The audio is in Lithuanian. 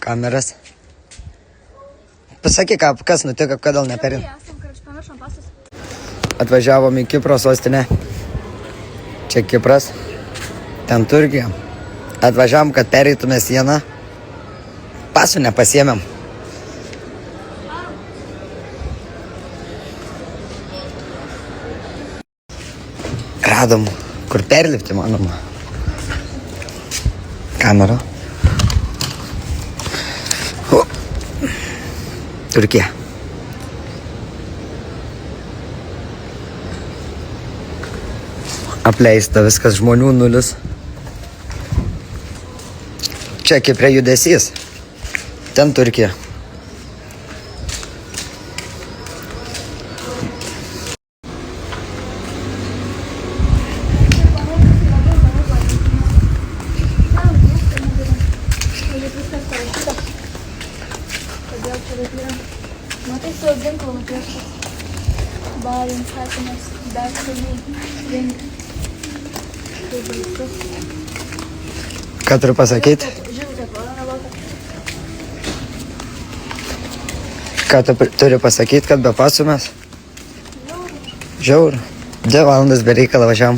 kameras. Pasakyk, kas nutiko, kodėl neperin. Atvažiavom į Kipro sostinę. Čia Kipras. Ten Turkija. Atvažiavom, kad pereitume sieną. Pasų nepasiėmėm. Radom, kur perlipti, manoma. Kamera. Turkija. Apleista viskas, žmonių nulis. Čia Kipre judesys. Ten Turkija. Matai, su ginklu nupieštas. Balin, sakymas, bet seniai. Tai baisu. Ką turiu pasakyti? Ką tu turi pasakyti, kad be pasų mes? Žiaur. 2 valandas be reikalo važiavom.